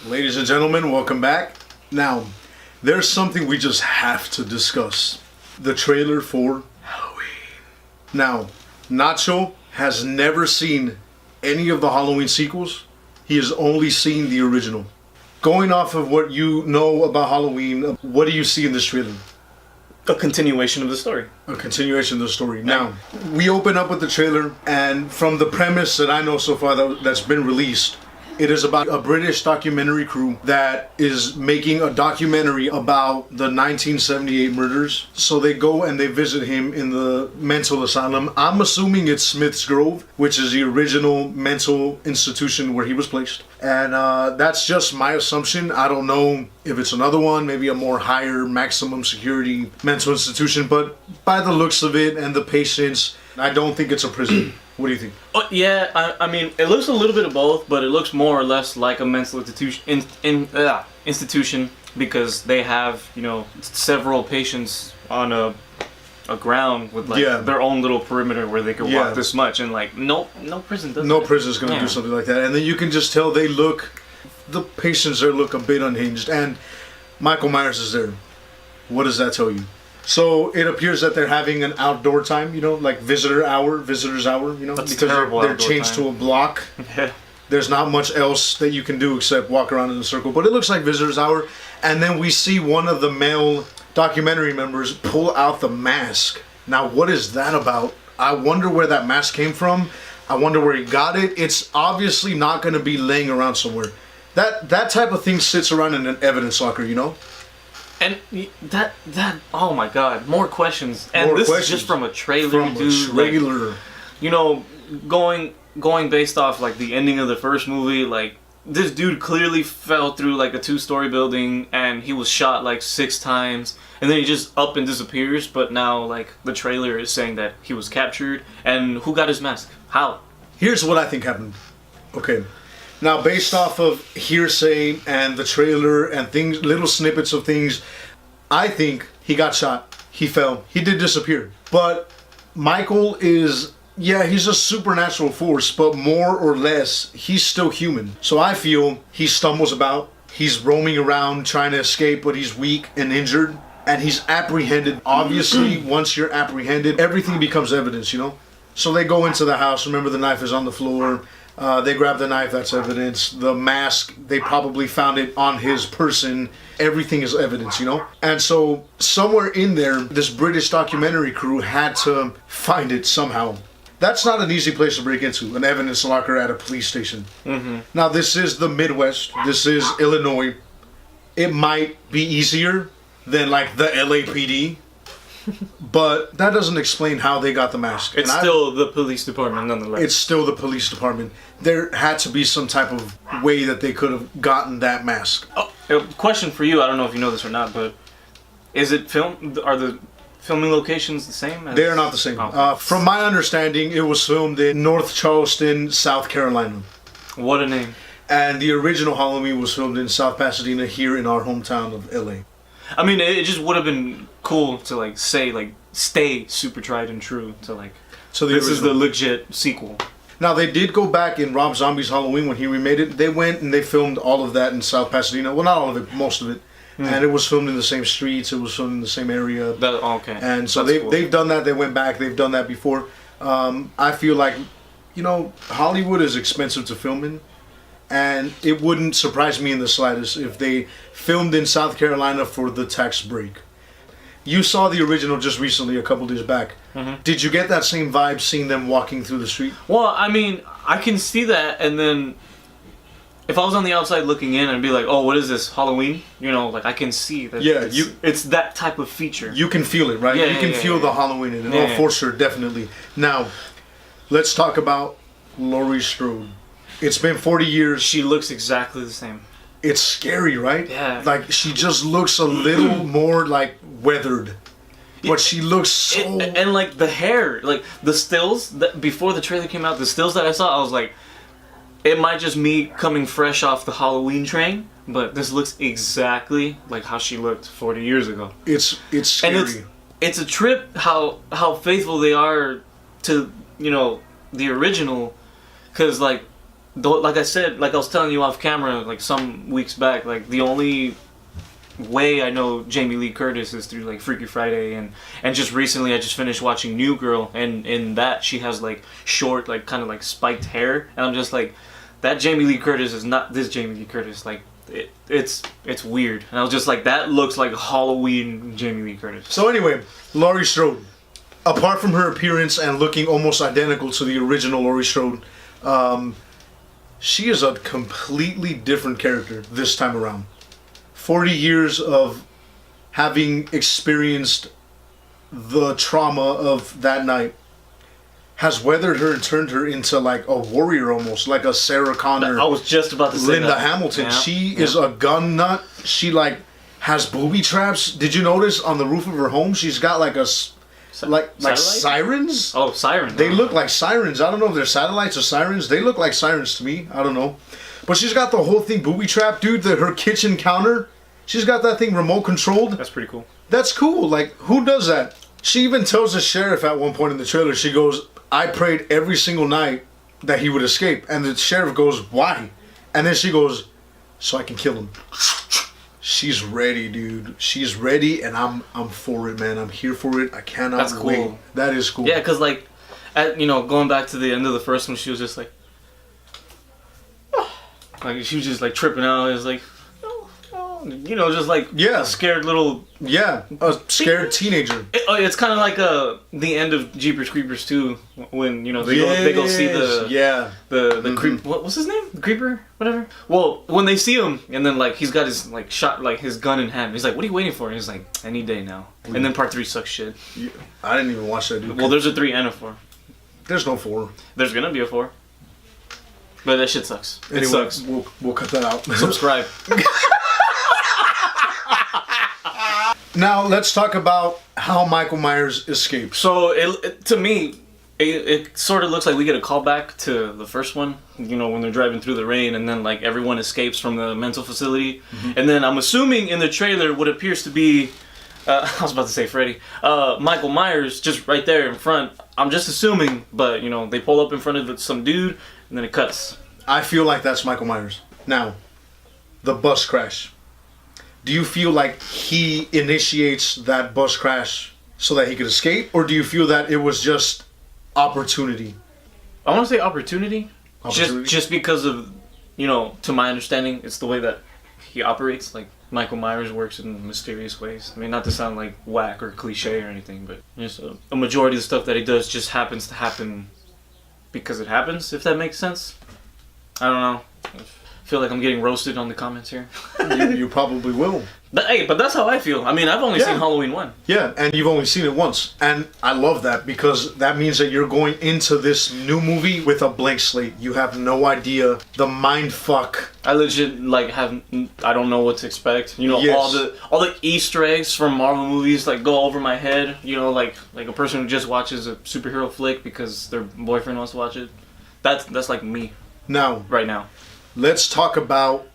Ladies and gentlemen, welcome back. Now, there's something we just have to discuss. The trailer for Halloween. Now, Nacho has never seen any of the Halloween sequels. He has only seen the original. Going off of what you know about Halloween, what do you see in this trailer? A continuation of the story. A continuation of the story. Now, we open up with the trailer, and from the premise that I know so far that's been released, it is about a British documentary crew that is making a documentary about the 1978 murders. So they go and they visit him in the mental asylum. I'm assuming it's Smith's Grove, which is the original mental institution where he was placed. And that's just my assumption. I don't know if it's another one, maybe a more higher maximum security mental institution. But by the looks of it and the patients, I don't think it's a prison. What do you think? Yeah, I mean, it looks a little bit of both, but it looks more or less like a mental institution because they have, several patients on a ground with their own little perimeter where they can walk this much, and no prison does. No prison's gonna do something like that, and then you can just tell the patients there look a bit unhinged, and Michael Myers is there. What does that tell you? So it appears that they're having an outdoor time, like visitors hour, That's because terrible they're changed to a block. Yeah. There's not much else that you can do except walk around in a circle, but it looks like visitors hour. And then we see one of the male documentary members pull out the mask. Now, what is that about? I wonder where that mask came from. I wonder where he got it. It's obviously not going to be laying around somewhere. That type of thing sits around in an evidence locker, And that oh my god, more questions. And more this questions. is just from a trailer, dude. A trailer. Going based off the ending of the first movie, this dude clearly fell through a 2-story building and he was shot 6 times and then he just up and disappears, but now the trailer is saying that he was captured. And who got his mask? How? Here's what I think happened. Okay. Now, based off of hearsay and the trailer and things, little snippets of things, I think he got shot. He fell. He did disappear. But Michael is, he's a supernatural force, but more or less, he's still human. So I feel he stumbles about. He's roaming around trying to escape, but he's weak and injured. And he's apprehended. Obviously, once you're apprehended, everything becomes evidence, So they go into the house. Remember, the knife is on the floor. They grab the knife, that's evidence. The mask, they probably found it on his person. Everything is evidence, And so, somewhere in there, this British documentary crew had to find it somehow. That's not an easy place to break into, an evidence locker at a police station. Mm-hmm. Now, this is the Midwest. This is Illinois. It might be easier than, the LAPD. But that doesn't explain how they got the mask. It's still the police department, nonetheless. It's still the police department. There had to be some type of way that they could have gotten that mask. Oh, a question for you. I don't know if you know this or not, but is it film? Are the filming locations the same? They are not the same. Oh. From my understanding, it was filmed in North Charleston, South Carolina. What a name! And the original Halloween was filmed in South Pasadena, here in our hometown of LA. I mean, it just would have been cool to stay super tried and true to So this is the legit sequel. Now, they did go back in Rob Zombie's Halloween when he remade it. They went and they filmed all of that in South Pasadena. Well, not all of it, most of it. And it was filmed in the same streets. It was filmed in the same area. Okay. And so they've done that. They went back. They've done that before. I feel like, Hollywood is expensive to film in. And it wouldn't surprise me in the slightest if they filmed in South Carolina for the tax break. You saw the original just recently, a couple days back. Mm-hmm. Did you get that same vibe seeing them walking through the street? Well, I mean, I can see that, and then if I was on the outside looking in, I'd be like, oh, what is this, Halloween? I can see that it's that type of feature. You can feel it, right? You can feel the Halloween in it. For sure, definitely. Now, let's talk about Laurie Strode. It's been 40 years. She looks exactly the same. It's scary, right? Yeah. She just looks a little more weathered. But she looks so... And the hair, the stills, before the trailer came out, the stills that I saw, I was like, it might just me coming fresh off the Halloween train, but this looks exactly like how she looked 40 years ago. It's scary. And it's a trip how faithful they are to, the original, because though, like I said, like I was telling you off camera, like some weeks back, like the only way I know Jamie Lee Curtis is through like Freaky Friday, and just recently I just finished watching New Girl, and in that she has like short, like kind of like spiked hair, and I'm just like, that Jamie Lee Curtis is not this Jamie Lee Curtis. Like it's weird, and I was just like, that looks like Halloween Jamie Lee Curtis. So anyway, Laurie Strode, apart from her appearance and looking almost identical to the original Laurie Strode, she is a completely different character this time around. 40 years of having experienced the trauma of that night has weathered her and turned her into like a warrior almost, like a Sarah Connor. I was just about to say Linda that. Hamilton. Yeah. She is a gun nut. She like has booby traps. Did you notice on the roof of her home she's got like a like Satellite? sirens? Oh, siren. They look like sirens. I don't know if they're satellites or sirens. They look like sirens to me. I don't know. But she's got the whole thing booby trapped, dude. Her kitchen counter, she's got that thing remote controlled. That's pretty cool. That's cool. Like, who does that? She even tells the sheriff at one point in the trailer, she goes, I prayed every single night that he would escape. And the sheriff goes, why? And then she goes, so I can kill him. She's ready, dude. She's ready, and I'm for it, man. I'm here for it. I cannot That's cool. wait. That is cool. Yeah, because like, going back to the end of the first one, she was just like, like she was just like tripping out. It was like, just like Yeah. a scared little. Yeah, a scared teenager. It's kind of like the end of Jeepers Creepers 2 when they go see the creep. What's his name? The creeper, whatever. Well, when they see him and then like he's got his like shot like his gun in hand. He's like, "What are you waiting for?" And he's like, "Any day now." And then part 3 sucks shit. Yeah. I didn't even watch that, dude. Well, there's a 3 and a 4. There's no 4. There's gonna be a 4. But that shit sucks. Anyway, it sucks. We'll cut that out. Subscribe. Now let's talk about how Michael Myers escapes. So to me, it sort of looks like we get a callback to the first one. When they're driving through the rain and then like everyone escapes from the mental facility, and then I'm assuming in the trailer what appears to be, I was about to say Freddy, Michael Myers just right there in front. I'm just assuming, but they pull up in front of some dude and then it cuts. I feel like that's Michael Myers. Now, the bus crash. Do you feel like he initiates that bus crash so that he could escape? Or do you feel that it was just opportunity? I want to say opportunity. Opportunity? Just because of, to my understanding, it's the way that he operates. Like, Michael Myers works in mysterious ways. I mean, not to sound like whack or cliche or anything, but just a majority of the stuff that he does just happens to happen because it happens, if that makes sense. I don't know. I feel like I'm getting roasted on the comments here. you probably will. But that's how I feel. I mean, I've only seen Halloween 1. Yeah, and you've only seen it once. And I love that because that means that you're going into this new movie with a blank slate. You have no idea the mind fuck. I legit I don't know what to expect. Yes. all the Easter eggs from Marvel movies like go over my head. Like a person who just watches a superhero flick because their boyfriend wants to watch it. That's like me Now, right now. let's talk about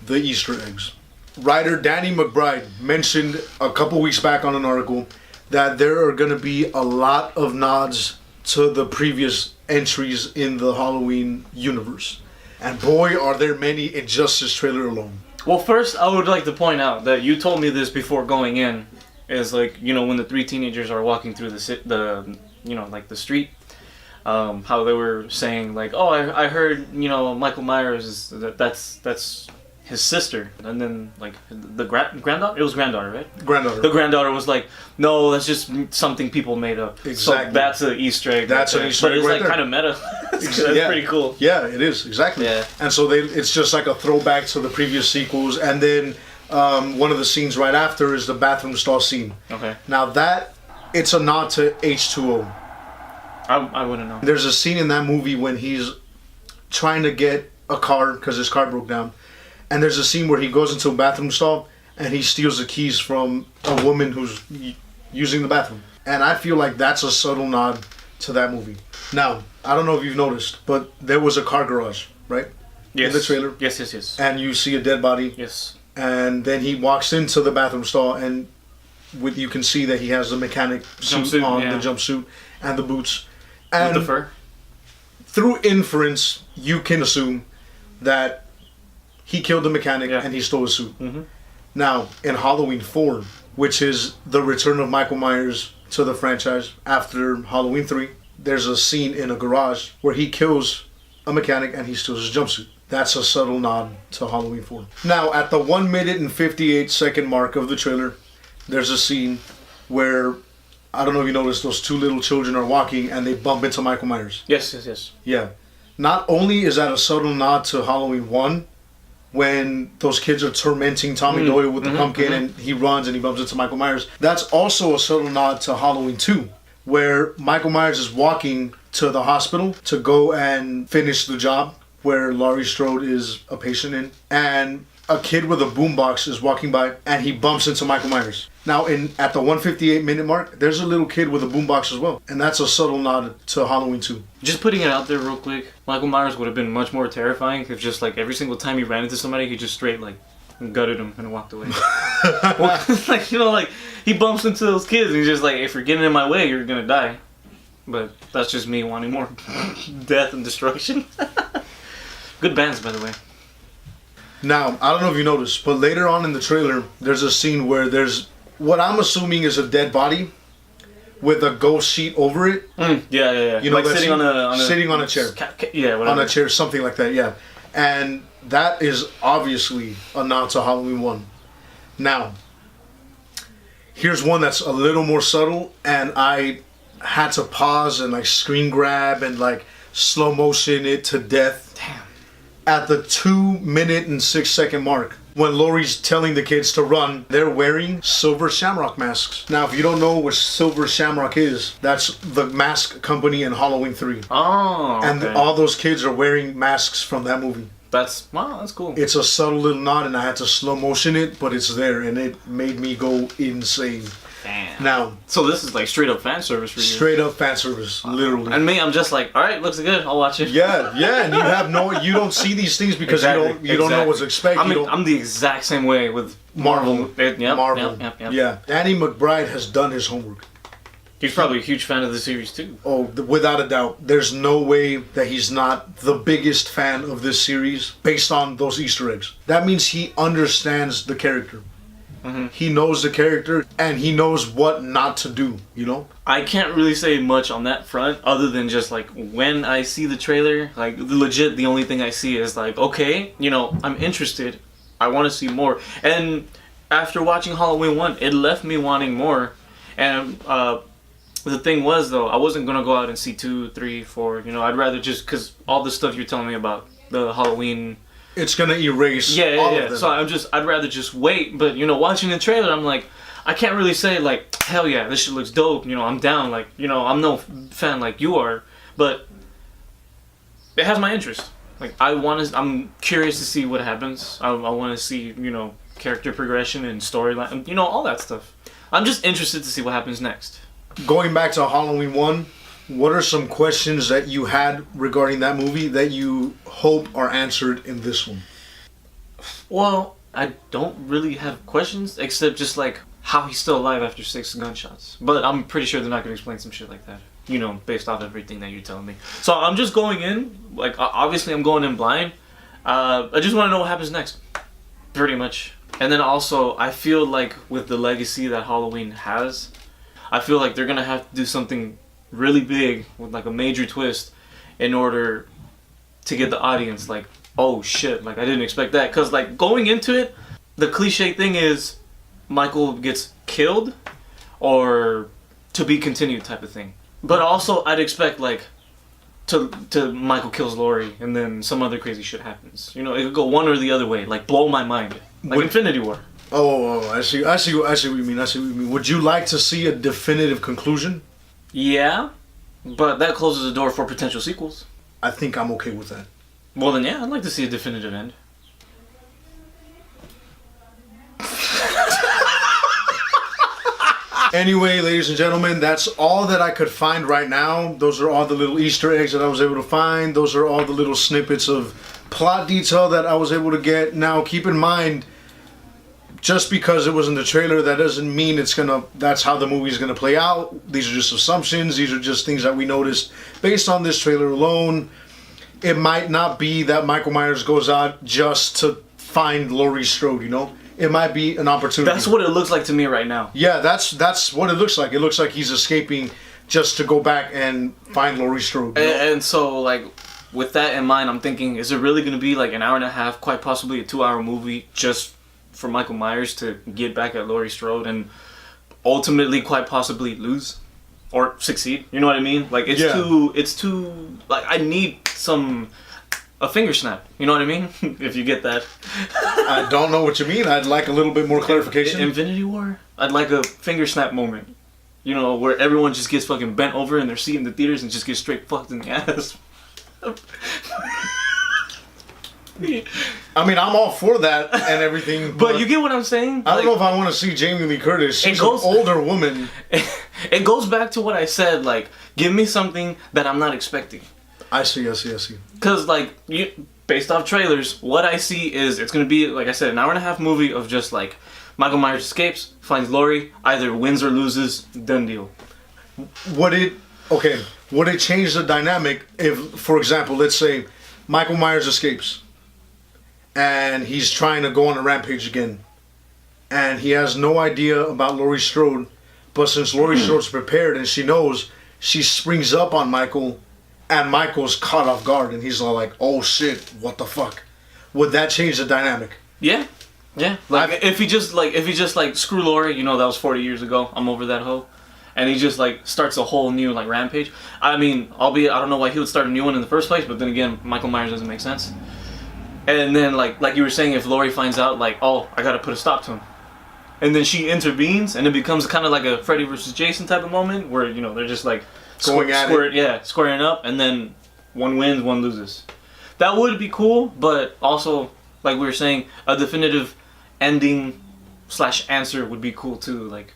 the Easter eggs. Writer Danny McBride mentioned a couple weeks back on an article that there are going to be a lot of nods to the previous entries in the Halloween universe. And boy, are there many in just this trailer alone. Well, first, I would like to point out that you told me this before going in. Is like, when the 3 teenagers are walking through the street, how they were saying like, oh, I heard, Michael Myers is that's his sister, and then like the granddaughter. It was granddaughter, right? Granddaughter. The granddaughter was like, no, that's just something people made up. Exactly. So that's an Easter egg. That's an Easter egg But it's right like there. kind of meta. That's pretty cool. Yeah, it is, exactly. Yeah. And so it's just like a throwback to the previous sequels. And then one of the scenes right after is the bathroom stall scene. Okay. Now it's a nod to H2O. I wouldn't know. There's a scene in that movie when he's trying to get a car because his car broke down. And there's a scene where he goes into a bathroom stall and he steals the keys from a woman who's using the bathroom. And I feel like that's a subtle nod to that movie. Now, I don't know if you've noticed, but there was a car garage, right? Yes. In the trailer. Yes. And you see a dead body. Yes. And then he walks into the bathroom stall and you can see that he has the mechanic suit on, the jumpsuit, and the boots. And with the fur? Through inference, you can assume that he killed the mechanic and he stole his suit. Mm-hmm. Now, in Halloween 4, which is the return of Michael Myers to the franchise after Halloween 3, there's a scene in a garage where he kills a mechanic and he steals his jumpsuit. That's a subtle nod to Halloween 4. Now, at the 1 minute and 58 second mark of the trailer, there's a scene where, I don't know if you noticed, those two little children are walking and they bump into Michael Myers. Yes. Yeah. Not only is that a subtle nod to Halloween 1, when those kids are tormenting Tommy Doyle with the pumpkin and he runs and he bumps into Michael Myers, that's also a subtle nod to Halloween 2, where Michael Myers is walking to the hospital to go and finish the job where Laurie Strode is a patient in, and a kid with a boombox is walking by and he bumps into Michael Myers. Now, at the 158 minute mark, there's a little kid with a boombox as well, and that's a subtle nod to Halloween 2. Just putting it out there real quick, Michael Myers would have been much more terrifying if just like every single time he ran into somebody, he just straight like gutted him and walked away. Like, you know, like he bumps into those kids and he's just like, if you're getting in my way, you're gonna die. But that's just me wanting more death and destruction. Good bands, by the way. Now, I don't know if you noticed, but later on in the trailer, there's a scene where there's what I'm assuming is a dead body with a ghost sheet over it. Yeah. You know, like sitting on a chair. Yeah, whatever. On a chair, something like that, yeah. And that is obviously a nod to Halloween 1. Now, here's one that's a little more subtle, and I had to pause and like screen grab and like slow motion it to death. Damn. At the 2 minute and 6 second mark, when Laurie's telling the kids to run, they're wearing silver shamrock masks. Now, if you don't know what silver shamrock is, that's the mask company in Halloween 3. Oh, okay. And all those kids are wearing masks from that movie. That's cool. It's a subtle little nod, and I had to slow motion it, but it's there, and it made me go insane. Damn. Now, so this is like straight up fan service for you. Straight up fan service, literally. And me, I'm just like, all right, looks good. I'll watch it. Yeah, and you don't see these things because you don't know what's expected. I'm the exact same way with Marvel. Yep. Yeah, Danny McBride has done his homework. He's probably a huge fan of the series too. Oh, without a doubt. There's no way that he's not the biggest fan of this series based on those Easter eggs. That means he understands the character. Mm-hmm. He knows the character and he knows what not to do, you know? I can't really say much on that front other than just like when I see the trailer, like legit the only thing I see is like, okay, you know, I'm interested. I want to see more. And after watching Halloween 1, it left me wanting more. And the thing was though, I wasn't going to go out and see 2, 3, 4, you know, I'd rather just, because all the stuff you're telling me about, the Halloween... It's gonna erase all of them. So I'd rather just wait. But you know, watching the trailer, I'm like, I can't really say like, hell yeah, this shit looks dope. You know, I'm down. Like, you know, I'm no fan like you are, but it has my interest. Like, I'm curious to see what happens. I want to see, you know, character progression and storyline. You know, all that stuff. I'm just interested to see what happens next. Going back to Halloween 1. What are some questions that you had regarding that movie that you hope are answered in this one? Well, I don't really have questions except just like how he's still alive after 6 gunshots. But I'm pretty sure they're not going to explain some shit like that, you know, based off everything that you're telling me. So I'm just going in, like, obviously I'm going in blind. I just want to know what happens next, pretty much. And then also, I feel like with the legacy that Halloween has, I feel like they're going to have to do something really big with like a major twist in order to get the audience like, oh shit, like I didn't expect that. Because like going into it, the cliche thing is Michael gets killed or to be continued type of thing. But also I'd expect like to Michael kills Laurie and then some other crazy shit happens. You know, it could go one or the other way, like blow my mind, like Infinity War. Oh, I see what you mean. Would you like to see a definitive conclusion? Yeah, but that closes the door for potential sequels. I think I'm okay with that. Well then, yeah, I'd like to see a definitive end. Anyway, ladies and gentlemen, that's all that I could find right now. Those are all the little Easter eggs that I was able to find. Those are all the little snippets of plot detail that I was able to get. Now, keep in mind, just because it was in the trailer, that doesn't mean that's how the movie's gonna play out. These are just assumptions. These are just things that we noticed based on this trailer alone. it might not be that Michael Myers goes out just to find Laurie Strode, you know? It might be an opportunity. That's what it looks like to me right now. Yeah, that's what it looks like. It looks like he's escaping just to go back and find Laurie Strode. You know? And so, like, with that in mind, I'm thinking, is it really going to be like an hour and a half, quite possibly a 2-hour movie just for Michael Myers to get back at Laurie Strode and ultimately quite possibly lose or succeed? You know what I mean? Like, it's too, like, I need a finger snap. You know what I mean? If you get that. I don't know what you mean. I'd like a little bit more clarification. Infinity War? I'd like a finger snap moment. You know, where everyone just gets fucking bent over in their seat in the theaters and just gets straight fucked in the ass. I mean, I'm all for that and everything. But you get what I'm saying? I don't know if I want to see Jamie Lee Curtis. She's an older woman. It goes back to what I said, like, give me something that I'm not expecting. I see. Because, like, based off trailers, what I see is it's going to be, like I said, an hour and a half movie of just, like, Michael Myers escapes, finds Laurie, either wins or loses, done deal. Would it change the dynamic if, for example, let's say Michael Myers escapes and he's trying to go on a rampage again and he has no idea about Laurie Strode, but since Laurie Strode's prepared and she knows, she springs up on Michael and Michael's caught off guard and he's all like, oh shit, what the fuck? Would that change the dynamic? Yeah. Like, if he just screw Laurie, you know, that was 40 years ago, I'm over that hoe. And he just, like, starts a whole new, like, rampage. I mean, I don't know why he would start a new one in the first place, but then again, Michael Myers doesn't make sense. And then, like you were saying, if Laurie finds out, like, oh, I gotta put a stop to him. And then she intervenes, and it becomes kind of like a Freddy versus Jason type of moment, where, you know, they're just, like, squaring up, and then one wins, one loses. That would be cool, but also, like we were saying, a definitive ending / answer would be cool, too, like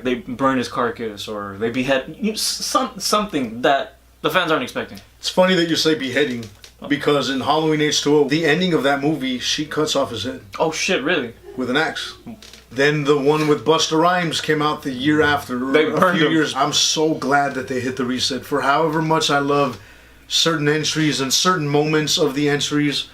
they burn his carcass or they behead something that the fans aren't expecting. It's funny that you say beheading because in Halloween H2O, the ending of that movie, she cuts off his head. Oh shit, really? With an axe. Then the one with Busta Rhymes came out the year after. They burned him. Years. I'm so glad that they hit the reset. For however much I love certain entries and certain moments of the entries,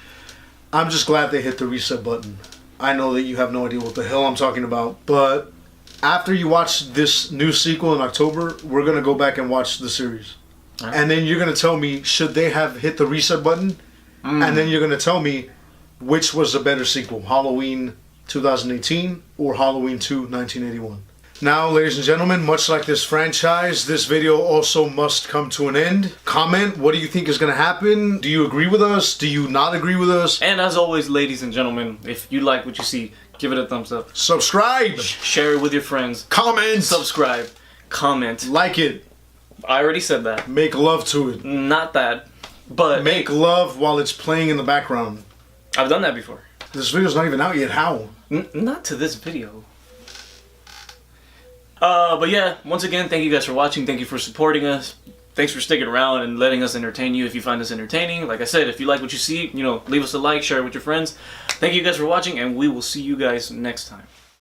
I'm just glad they hit the reset button. I know that you have no idea what the hell I'm talking about, but after you watch this new sequel in October, we're going to go back and watch the series. Right. And then you're going to tell me, should they have hit the reset button? And then you're going to tell me which was the better sequel, Halloween 2018 or Halloween 2 1981. Now, ladies and gentlemen, much like this franchise, this video also must come to an end. Comment, what do you think is going to happen? Do you agree with us? Do you not agree with us? And as always, ladies and gentlemen, if you like what you see, give it a thumbs up. Subscribe. Share it with your friends. Comment. Subscribe. Comment. Like it. I already said that. Make love to it. Not that, but... Make love while it's playing in the background. I've done that before. This video's not even out yet. How? Not to this video. But yeah, once again, thank you guys for watching. Thank you for supporting us. Thanks for sticking around and letting us entertain you if you find us entertaining. Like I said, if you like what you see, you know, leave us a like, share it with your friends. Thank you guys for watching, and we will see you guys next time.